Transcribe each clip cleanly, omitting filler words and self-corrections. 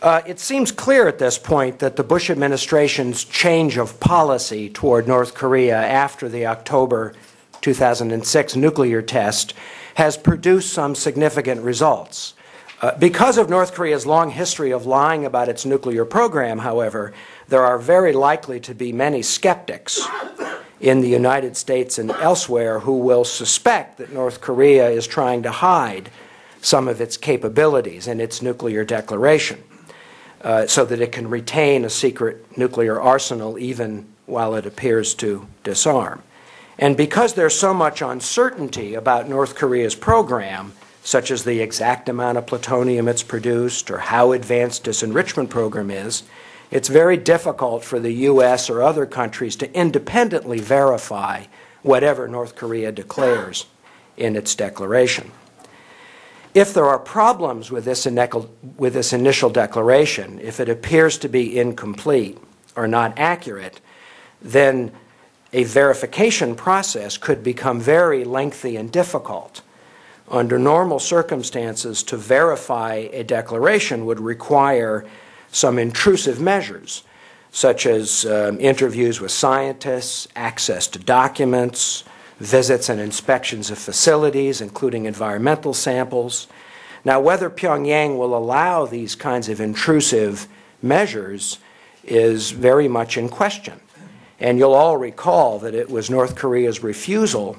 It seems clear at this point that the Bush administration's change of policy toward North Korea after the October 2006 nuclear test has produced some significant results. Because of North Korea's long history of lying about its nuclear program, however, there are very likely to be many skeptics in the United States and elsewhere who will suspect that North Korea is trying to hide some of its capabilities in its nuclear declaration, so that it can retain a secret nuclear arsenal even while it appears to disarm. And because there's so much uncertainty about North Korea's program, such as the exact amount of plutonium it's produced or how advanced its enrichment program is, it's very difficult for the U.S. or other countries to independently verify whatever North Korea declares in its declaration. If there are problems with this initial declaration, if it appears to be incomplete or not accurate, then a verification process could become very lengthy and difficult. Under normal circumstances, to verify a declaration would require some intrusive measures, such as interviews with scientists, access to documents, visits and inspections of facilities, including environmental samples. Now, whether Pyongyang will allow these kinds of intrusive measures is very much in question. And you'll all recall that it was North Korea's refusal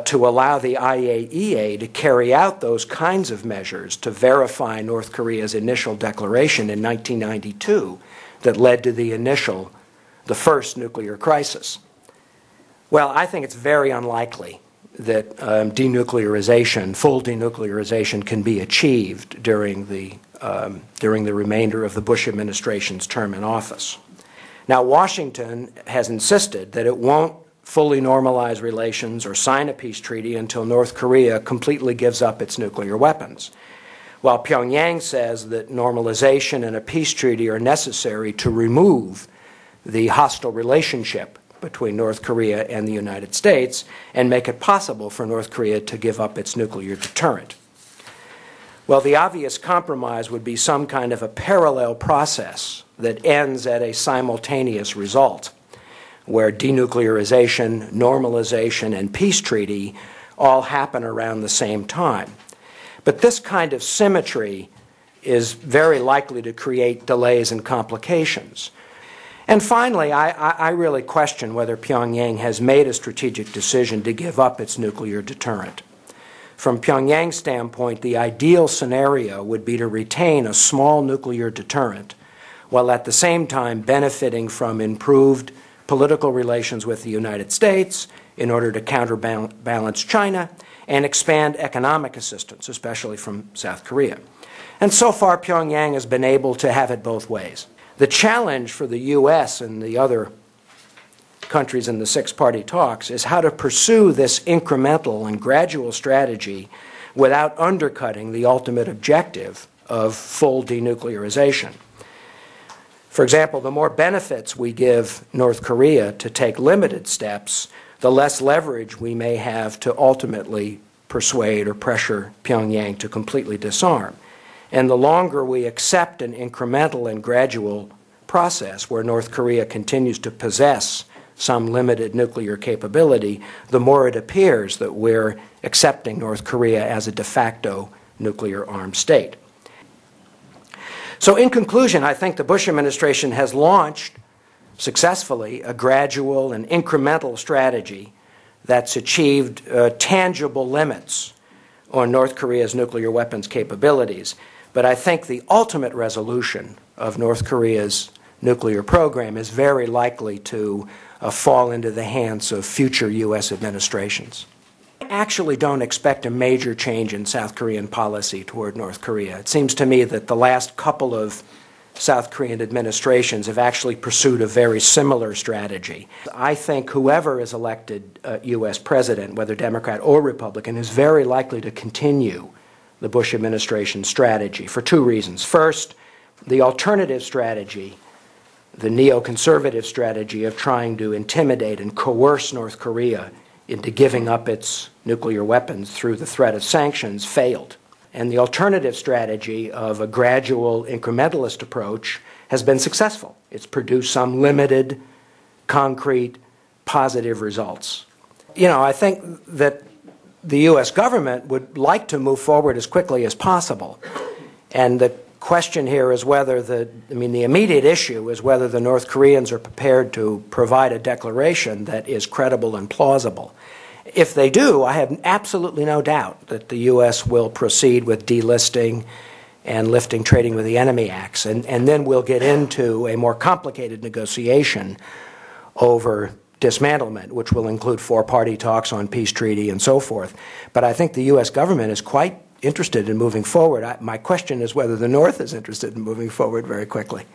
to allow the IAEA to carry out those kinds of measures to verify North Korea's initial declaration in 1992 that led to the first nuclear crisis. Well, I think it's very unlikely that denuclearization, full denuclearization, can be achieved during the remainder of the Bush administration's term in office. Now, Washington has insisted that it won't fully normalize relations or sign a peace treaty until North Korea completely gives up its nuclear weapons, while Pyongyang says that normalization and a peace treaty are necessary to remove the hostile relationship between North Korea and the United States and make it possible for North Korea to give up its nuclear deterrent. Well, the obvious compromise would be some kind of a parallel process that ends at a simultaneous result, where denuclearization, normalization, and peace treaty all happen around the same time. But this kind of symmetry is very likely to create delays and complications. And finally, I really question whether Pyongyang has made a strategic decision to give up its nuclear deterrent. From Pyongyang's standpoint, the ideal scenario would be to retain a small nuclear deterrent, while at the same time benefiting from improved political relations with the United States in order to counterbalance China and expand economic assistance, especially from South Korea. And so far, Pyongyang has been able to have it both ways. The challenge for the U.S. and the other countries in the six-party talks is how to pursue this incremental and gradual strategy without undercutting the ultimate objective of full denuclearization. For example, the more benefits we give North Korea to take limited steps, the less leverage we may have to ultimately persuade or pressure Pyongyang to completely disarm. And the longer we accept an incremental and gradual process where North Korea continues to possess some limited nuclear capability, the more it appears that we're accepting North Korea as a de facto nuclear-armed state. So in conclusion, I think the Bush administration has launched successfully a gradual and incremental strategy that's achieved tangible limits on North Korea's nuclear weapons capabilities. But I think the ultimate resolution of North Korea's nuclear program is very likely to fall into the hands of future U.S. administrations. I actually don't expect a major change in South Korean policy toward North Korea. It seems to me that the last couple of South Korean administrations have actually pursued a very similar strategy. I think whoever is elected U.S. president, whether Democrat or Republican, is very likely to continue the Bush administration strategy for two reasons. First, the alternative strategy, the neoconservative strategy of trying to intimidate and coerce North Korea into giving up its nuclear weapons through the threat of sanctions, failed. And the alternative strategy of a gradual incrementalist approach has been successful. It's produced some limited, concrete, positive results. You know, I think that the U.S. government would like to move forward as quickly as possible. And the question here is whether the immediate issue is whether the North Koreans are prepared to provide a declaration that is credible and plausible. If they do, I have absolutely no doubt that the U.S. will proceed with delisting and lifting Trading with the Enemy Acts, and then we'll get into a more complicated negotiation over dismantlement, which will include four-party talks on peace treaty and so forth. But I think the U.S. government is quite interested in moving forward. My question is whether the North is interested in moving forward very quickly.